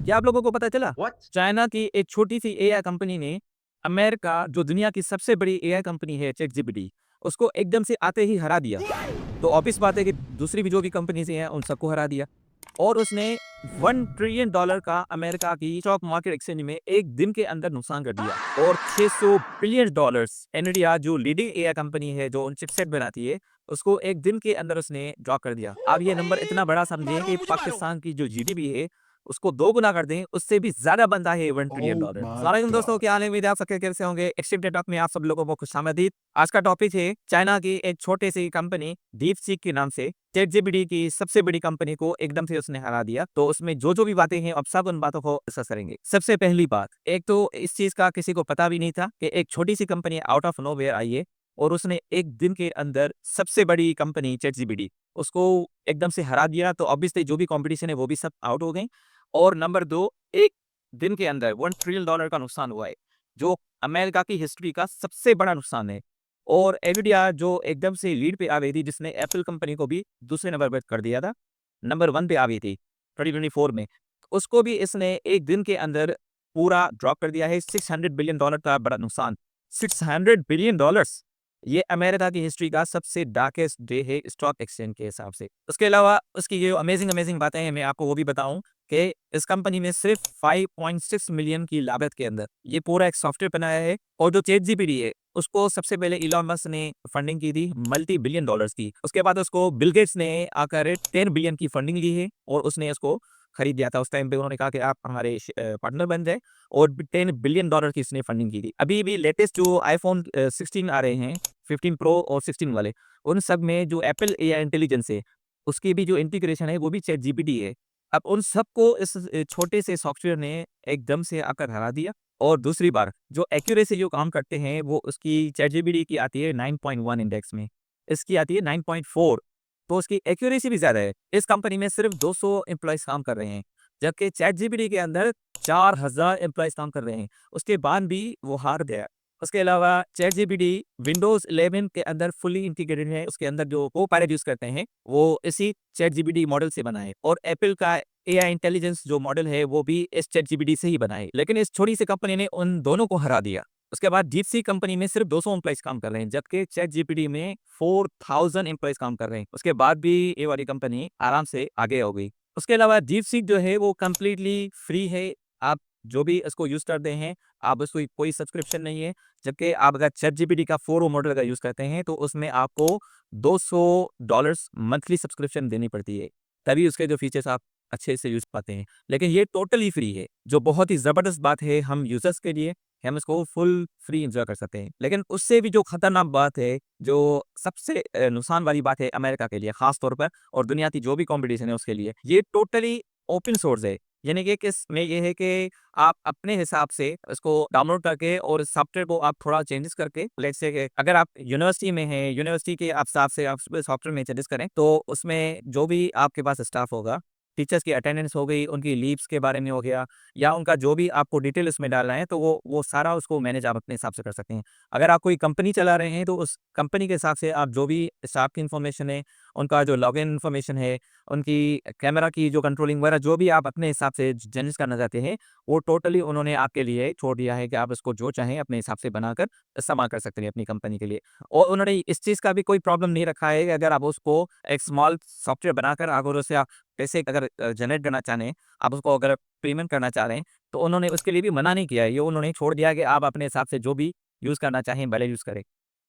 क्या आप लोगों को पता चला? What? चाइना की एक छोटी-सी एआई कंपनी ने अमेरिका जो दुनिया की सबसे बड़ी एआई कंपनी है चैटजीपीटी, उसको एकदम से आते ही हरा दिया। तो ऑब्वियस बात है कि दूसरी भी जो भी कंपनीज़ हैं उन सबको हरा दिया और उसने $1 ट्रिलियन का अमेरिका की स्टॉक मार्केट एक्सचेंज में एक दिन के अंदर नुकसान कर दिया और $600 बिलियन एनवीडिया जो लीडिंग एआई कंपनी है जो उन चिपसेट बनाती है, उसको एक दिन के अंदर उसने ड्रॉप कर दिया। अब ये नंबर इतना बड़ा समझिए कि पाकिस्तान की जो जीडीपी है उसको 2 गुना कर दें, उससे भी ज़्यादा बनता है $1 ट्रिलियन। Oh अस्सलाम my वालेकुम दोस्तों, God. क्या हाल है? उम्मीद है आप सब खैरियत से होंगे। एक्सट्रीम टेक में आप सब लोगों को खुशामदीद। आज का टॉपिक है चाइना की एक छोटी-सी कंपनी डीपसीक के नाम से चैटजीपीटी की सबसे बड़ी कंपनी को एकदम से उसने हरा दिया। तो उसमें जो-जो भी बातें हैं, अब सब उन बातों को डिस्कस करेंगे। सबसे पहली बात, एक तो इस चीज़ का किसी को पता भी नहीं था कि एक छोटी-सी कंपनी आउट ऑफ नोवेयर आई है और उसने एक दिन के अंदर सबसे बड़ी कंपनी चैटजीपीटी उसको एकदम से हरा दिया। तो ऑब्वियसली जो भी कॉम्पिटिशन है वो भी सब आउट हो गए। और नंबर 2, एक दिन के अंदर $1 ट्रिलियन का नुकसान हुआ है, जो अमेरिका की हिस्ट्री का सबसे बड़ा नुकसान है। और एनवीडिया जो एकदम से लीड पे आ गई थी, जिसने एप्पल कंपनी को भी दूसरे नंबर पर कर दिया था, नंबर 1 पे आ गई थी 2024 में। उसको भी इसने एक दिन के अंदर पूरा ड्रॉप कर दिया है, $600 बिलियन का बड़ा नुकसान। $600 बिलियन, ये अमेरिका की हिस्ट्री का सबसे डार्केस्ट डे है स्टॉक एक्सचेंज के हिसाब से। उसके अलावा उसकी ये अमेजिंग अमेजिंग बातें हैं, मैं आपको वो भी बताऊँ कि इस कंपनी ने सिर्फ 5.6 मिलियन की लागत के अंदर ये पूरा एक सॉफ्टवेयर बनाया है। और जो चैटजीपीटी है, उसको सबसे पहले इलॉन मस्क ने फंडिंग की थी मल्टी बिलियन डॉलर्स की। उसके बाद उसको बिल गेट्स ने आकर 10 बिलियन की फंडिंग ली है और उसने इसको खरीद लिया था। उस टाइम पे उन्होंने कहा कि आप हमारे पार्टनर बन जाए और $10 बिलियन की इसने फंडिंग की थी। अभी भी लेटेस्ट जो आईफोन 16 आ रहे हैं, 15 प्रो और 16 वाले, उन सब में जो एप्पल एआई इंटेलिजेंस है, उसकी भी जो इंटीग्रेशन है वो भी चैटजीपीटी है। अब उन सबको इस छोटे से सॉफ्टवेयर ने एकदम से आकर हरा दिया। और दूसरी बार जो एक्यूरेसी जो काम करते हैं वो उसकी चैटजीपीटी की आती है 9.1 इंडेक्स में, इसकी आती है 9.4। तो उसकी एक्यूरेसी भी ज़्यादा है। इस कंपनी में सिर्फ 200 एम्प्लॉइज़ काम कर रहे हैं, जबकि चैटजीपीटी के अंदर 4000 एम्प्लॉइज़ काम कर रहे हैं। उसके बाद भी वो हार गया। उसके अलावा चैटजीपीटी विंडोज़ 11 के अंदर फुली इंटीग्रेटेड है। उसके अंदर जो को-पायलट यूज़ करते हैं, वो इसी चैटजीपीटी मॉडल से बना है और एप्पल का एआई इंटेलिजेंस जो मॉडल है, वो भी इस चैटजीपीटी से ही बना है। लेकिन इस छोटी-सी कंपनी ने उन दोनों को हरा दिया। उसके बाद डीपसीक कंपनी में सिर्फ 200 एम्प्लॉइज़ काम कर रहे हैं, जबकि चैटजीपीटी में 4000 एम्प्लॉइज़ काम कर रहे हैं। उसके बाद भी ये वाली कंपनी आराम से आगे हो गई। उसके अलावा डीपसीक जो है वो कंप्लीटली फ्री है। आप जो भी इसको यूज़ करते हैं, आप उसको कोई सब्सक्रिप्शन नहीं है। जबकि आप अगर चैटजीपीटी का 4 मॉडल अगर यूज़ करते हैं, तो उसमें आपको $200 मंथली सब्सक्रिप्शन देनी पड़ती है। तभी उसके जो फीचर्स आप अच्छे से यूज़ पाते हैं। लेकिन ये टोटली फ्री है, जो बहुत ही ज़बरदस्त बात है हम यूज़र्स के लिए, हम इसको फुल फ्री एन्जॉय कर सकते हैं। लेकिन उससे भी जो खतरनाक बात है, जो सबसे नुकसान वाली बात है अमेरिका के लिए ख़ास तौर पर और दुनिया की जो भी कॉम्पिटिशन है उसके लिए, ये टोटली ओपन सोर्स है। यानी कि इसमें ये है कि आप अपने हिसाब से इसको डाउनलोड करके और इस सॉफ्टवेयर को आप थोड़ा चेंजेस करके, लेट्स से कि अगर आप यूनिवर्सिटी में हैं, यूनिवर्सिटी के आप हिसाब से आप सॉफ्टवेयर में चेंजेस करें, तो उसमें जो भी आपके पास स्टाफ होगा, टीचर्स की अटेंडेंस हो गई, उनकी लीव्स के बारे में हो गया या उनका जो भी आपको डिटेल उसमें डालना है, तो वो सारा उसको मैनेज आप अपने हिसाब से कर सकते हैं। अगर आप कोई कंपनी चला रहे हैं, तो उस कंपनी के हिसाब से आप जो भी स्टाफ की इन्फॉर्मेशन है, उनका जो लॉगिन इन्फॉर्मेशन है, उनकी कैमरा की जो कंट्रोलिंग वगैरह जो भी आप अपने हिसाब से चेंजेस करना चाहते हैं, वो टोटली उन्होंने आपके लिए छोड़ दिया है कि आप इसको जो चाहें अपने हिसाब से बनाकर इस्तेमाल कर सकते हैं अपनी कंपनी के लिए। और उन्होंने इस चीज़ का भी कोई प्रॉब्लम नहीं रखा है कि अगर आप उसको एक स्मॉल सॉफ्टवेयर बनाकर अगर उससे आप पैसे अगर जनरेट करना चाह रहे हैं, आप उसको अगर पेमेंट करना चाह रहे हैं, तो उन्होंने उसके लिए भी मना नहीं किया है। ये उन्होंने छोड़ दिया है कि आप अपने हिसाब से जो भी यूज़ करना चाहें, भले यूज़ करें।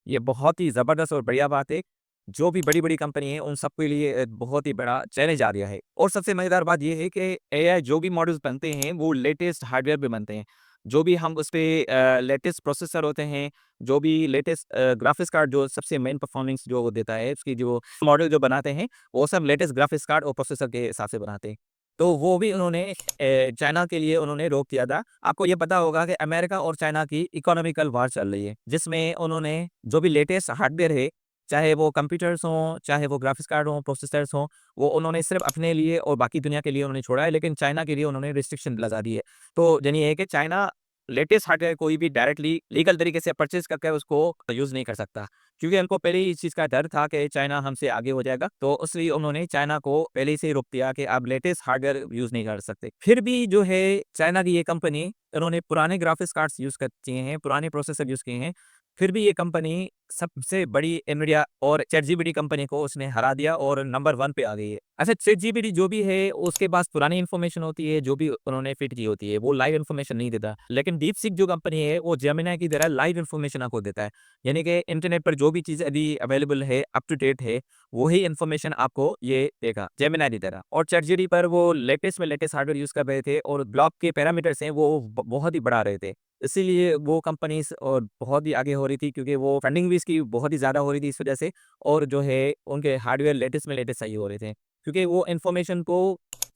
ये बहुत ही ज़बरदस्त और बढ़िया बात है। जो भी बड़ी-बड़ी कंपनी है, उन सबके लिए बहुत ही बड़ा चैलेंज आ गया है। और सबसे मज़ेदार बात ये है कि एआई जो भी मॉडल्स बनते हैं, वो लेटेस्ट हार्डवेयर पे बनते हैं। जो भी हम उसपे लेटेस्ट प्रोसेसर होते हैं, जो भी लेटेस्ट ग्राफिक्स कार्ड जो सबसे मेन परफॉर्मेंस जो वो देता है, उसकी जो मॉडल जो बनाते हैं, वो सब लेटेस्ट ग्राफिक्स कार्ड और प्रोसेसर के हिसाब से बनाते हैं। तो वो भी उन्होंने चाइना के लिए उन्होंने रोक दिया था। आपको ये पता होगा कि अमेरिका और चाइना की इकोनॉमिकल वॉर चल रही है, जिसमें उन्होंने जो भी लेटेस्ट हार्डवेयर है, चाहे वो कंप्यूटर्स हों, चाहे वो ग्राफिक्स कार्ड हों, प्रोसेसर्स हों, वो उन्होंने सिर्फ़ अपने लिए और बाकी दुनिया के लिए उन्होंने छोड़ा है, लेकिन चाइना के लिए उन्होंने रिस्ट्रिक्शन लगा दी है। तो यानी ये है कि चाइना लेटेस्ट हार्डवेयर कोई भी डायरेक्टली लीगल तरीके से परचेज करके उसको यूज़ नहीं कर सकता। क्योंकि उनको पहले ही इस चीज़ का डर था कि चाइना हमसे आगे हो जाएगा, तो इसलिए उन्होंने चाइना को पहले से ही रोक दिया कि आप लेटेस्ट हार्डवेयर यूज़ नहीं कर सकते। फिर भी जो है चाइना की ये कंपनी, इन्होंने पुराने ग्राफिक्स कार्ड्स यूज़ कर किए हैं, पुराने प्रोसेसर यूज़ किए हैं, फिर भी ये कंपनी सबसे बड़ी एनवीडिया और चैटजीपीटी कंपनी को उसने हरा दिया और नंबर 1 पे आ गई है। अच्छा, चैटजीपीटी जो भी है उसके पास पुरानी इन्फॉर्मेशन होती है, जो भी उन्होंने फीड की होती है, वो लाइव इन्फॉर्मेशन नहीं देता। लेकिन डीपसीक जो कंपनी है वो जेमिनी की तरह लाइव इन्फॉर्मेशन आपको देता है। यानी कि इंटरनेट पर जो भी चीज़ अभी अवेलेबल है, अप टू डेट है, वही इन्फॉर्मेशन आपको ये देगा, जेमिनी की तरह। और चैटजीपीटी पर वो लेटेस्ट में लेटेस्ट हार्डवेयर यूज़ कर रहे थे और ब्लॉक के पैरामीटर्स हैं वो बहुत ही बढ़ा रहे थे। इसीलिए वो कंपनीज़ और बहुत ही आगे हो रही थी, क्योंकि वो फंडिंग भी इसकी बहुत ही ज़्यादा हो रही थी इस वजह से, और जो है उनके हार्डवेयर लेटेस्ट में लेटेस्ट चाहिए हो रहे थे। क्योंकि वो इन्फॉर्मेशन को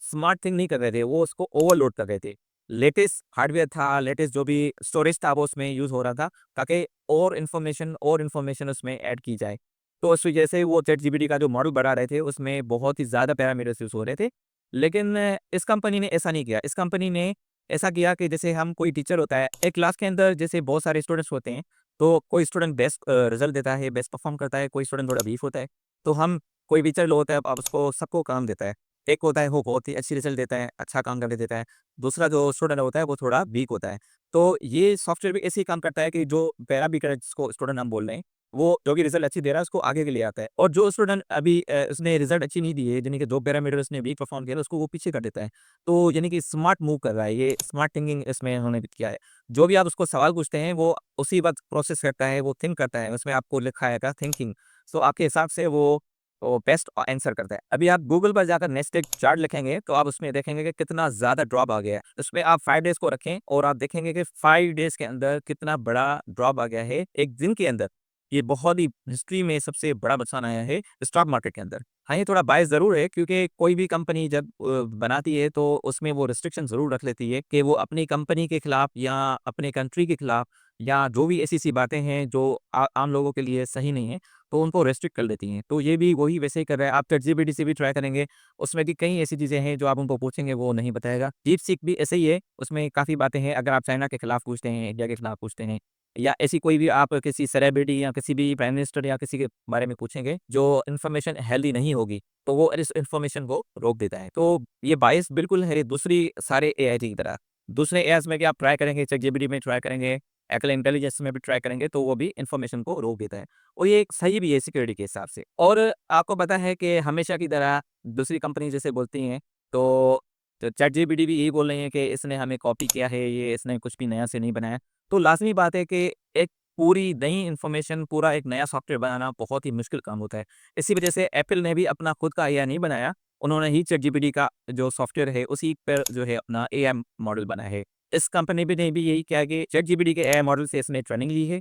स्मार्ट थिंग नहीं कर रहे थे, वो उसको ओवरलोड कर रहे थे। लेटेस्ट हार्डवेयर था, लेटेस्ट जो भी स्टोरेज था वो उसमें यूज़ हो रहा था, ताकि और इन्फॉर्मेशन उसमें ऐड की जाए। तो उस वजह से वो चैटजीपीटी का जो मॉडल बढ़ा रहे थे उसमें बहुत ही ज़्यादा पैरामीटर्स यूज़ हो रहे थे। लेकिन इस कंपनी ने ऐसा नहीं किया। इस कंपनी ने ऐसा किया कि जैसे हम कोई टीचर होता है, एक क्लास के अंदर जैसे बहुत सारे स्टूडेंट्स होते हैं, तो कोई स्टूडेंट बेस्ट रिज़ल्ट देता है, बेस्ट परफ़ॉर्म करता है, कोई स्टूडेंट थोड़ा वीक होता है। तो हम कोई टीचर जो होता है अब उसको सबको काम देता है। एक होता है वो बहुत ही अच्छी रिज़ल्ट देता है, अच्छा काम करके देता है। दूसरा जो स्टूडेंट होता है वो थोड़ा वीक होता है। तो ये सॉफ्टवेयर भी ऐसे ही काम करता है कि जो पैरामीटर जिसको स्टूडेंट हम बोल रहे हैं, वो जो भी रिज़ल्ट अच्छी दे रहा है उसको आगे के लिए आता है। और जो स्टूडेंट अभी उसने रिज़ल्ट अच्छी नहीं दी है, यानी कि जो पैरामीटर उसने वीक परफ़ॉर्म किया है, उसको वो पीछे कर देता है। तो यानी कि स्मार्ट मूव कर रहा है, ये स्मार्ट थिंकिंग इसमें उन्होंने किया है। जो भी आप उसको सवाल पूछते हैं, वो उसी वक़्त प्रोसेस करता है, वो थिंक करता है, उसमें आपको लिखा आएगा थिंकिंग। सो आपके हिसाब से वो बेस्ट आंसर करता है। अभी आप गूगल पर जाकर नेस्टेड चार्ट लिखेंगे, तो आप उसमें देखेंगे कि कितना ज़्यादा ड्रॉप आ गया है। उसमें आप 5 डेज़ को रखें और आप देखेंगे कि 5 डेज़ के अंदर कितना बड़ा ड्रॉप आ गया है, 1 दिन के अंदर। ये बहुत ही हिस्ट्री में सबसे बड़ा नुकसान आया है स्टॉक मार्केट के अंदर। हाँ, ये थोड़ा बायस ज़रूर है, क्योंकि कोई भी कंपनी जब बनाती है तो उसमें वो रिस्ट्रिक्शन ज़रूर रख लेती है कि वो अपनी कंपनी के खिलाफ या अपने कंट्री के खिलाफ या जो भी ऐसी-ऐसी बातें हैं जो आम लोगों के लिए सही नहीं है, तो उनको रेस्ट्रिक्ट कर देती हैं। तो ये भी वही वैसे ही कर रहा है। आप चैटजीपीटी से भी ट्राई करेंगे, उसमें भी कई ऐसी चीज़ें हैं जो आप उनको पूछेंगे वो नहीं बताएगा। डीपसीक भी ऐसे ही है, उसमें काफ़ी बातें हैं। अगर आप चाइना के खिलाफ पूछते हैं, इंडिया के खिलाफ पूछते हैं, या ऐसी कोई भी आप किसी सेलिब्रिटी या किसी भी प्राइम मिनिस्टर या किसी के बारे में पूछेंगे, जो इन्फॉर्मेशन हेल्दी नहीं होगी, तो वो इस इन्फॉर्मेशन को रोक देता है। तो ये बायस बिल्कुल है दूसरी सारे एआई की तरह। दूसरे एआईज़ में भी आप ट्राई करेंगे, चैटजीपीटी में ट्राई करेंगे, एक्ल इंटेलिजेंस में भी ट्राई करेंगे, तो वो भी इन्फॉर्मेशन को रोक देता है। और ये एक सही भी है सिक्योरिटी के हिसाब से। और आपको पता है कि हमेशा की तरह दूसरी कंपनी जैसे बोलती हैं, तो चैटजीपीटी भी यही बोल रही है कि इसने हमें कॉपी किया है, ये इसने कुछ भी नया से नहीं बनाया। तो लाज़मी बात है कि एक पूरी नई इन्फॉर्मेशन, पूरा एक नया सॉफ्टवेयर बनाना बहुत ही मुश्किल काम होता है। इसी वजह से एप्पल ने भी अपना खुद का एआई नहीं बनाया, उन्होंने ही चैटजीपीटी का जो सॉफ्टवेयर है उसी पर जो है अपना एआई मॉडल बनाया है। इस कंपनी भी ने भी यही किया कि चैटजीपीटी के एआई मॉडल से इसने ट्रेनिंग ली है,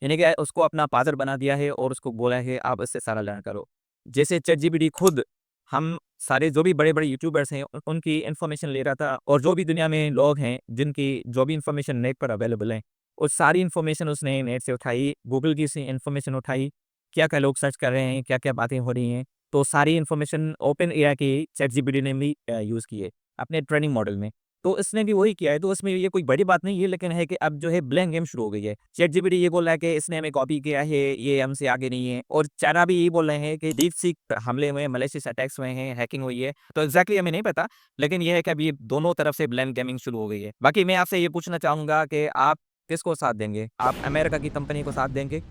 यानी कि उसको अपना पार्टनर बना दिया है और उसको बोला है आप इससे सारा लर्न करो। जैसे चैटजीपीटी खुद हम सारे जो भी बड़े-बड़े यूट्यूबर्स हैं उनकी इन्फॉर्मेशन ले रहा था, और जो भी दुनिया में लोग हैं जिनकी जो भी इन्फॉर्मेशन नेट पर अवेलेबल है, वो सारी इन्फॉर्मेशन उसने नेट से उठाई, गूगल की से इन्फॉर्मेशन उठाई, क्या-क्या लोग सर्च कर रहे हैं, क्या-क्या बातें हो रही हैं। तो सारी इन्फॉर्मेशन ओपन एआई की चैटजीपीटी ने भी यूज़ की है अपने ट्रेनिंग मॉडल में। तो इसने भी वही किया है, तो इसमें ये कोई बड़ी बात नहीं है, लेकिन है कि अब जो है ब्लेम गेम शुरू हो गई है। चैटजीपीटी ये बोल रहा है कि इसने हमें कॉपी किया है, ये हमसे आगे नहीं है, और चाइना भी यही बोल रहे हैं कि डीपसीक हमले हुए हैं, मैलिशियस अटैक्स हुए हैं, हैकिंग हुई है। तो एग्ज़ैक्टली हमें नहीं पता, लेकिन ये है कि अब ये दोनों तरफ से ब्लेम गेमिंग शुरू हो गई है। बाकी मैं आपसे ये पूछना चाहूँगा कि आप किसको साथ देंगे? आप अमेरिका की कंपनी को साथ देंगे,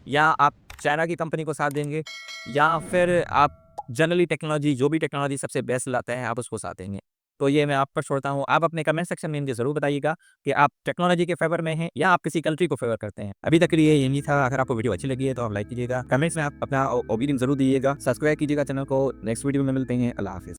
या आप चाइना की कंपनी को साथ देंगे, या फिर आप जनरली टेक्नोलॉजी जो भी टेक्नोलॉजी सबसे बेस्ट लाता है, आप उसको साथ देंगे? तो ये मैं आप पर छोड़ता हूँ। आप अपने कमेंट सेक्शन में मुझे ज़रूर बताइएगा कि आप टेक्नोलॉजी के फ़ेवर में हैं या आप किसी कंट्री को फ़ेवर करते हैं। अभी तक के लिए यही था। अगर आपको वीडियो अच्छी लगी है तो आप लाइक कीजिएगा। कमेंट्स में आप अपना ओपिनियन ज़रूर दीजिएगा। सब्सक्राइब कीजिएगा चैनल को। नेक्स्ट वीडियो में मिलते हैं। अल्लाह हाफ़िज़।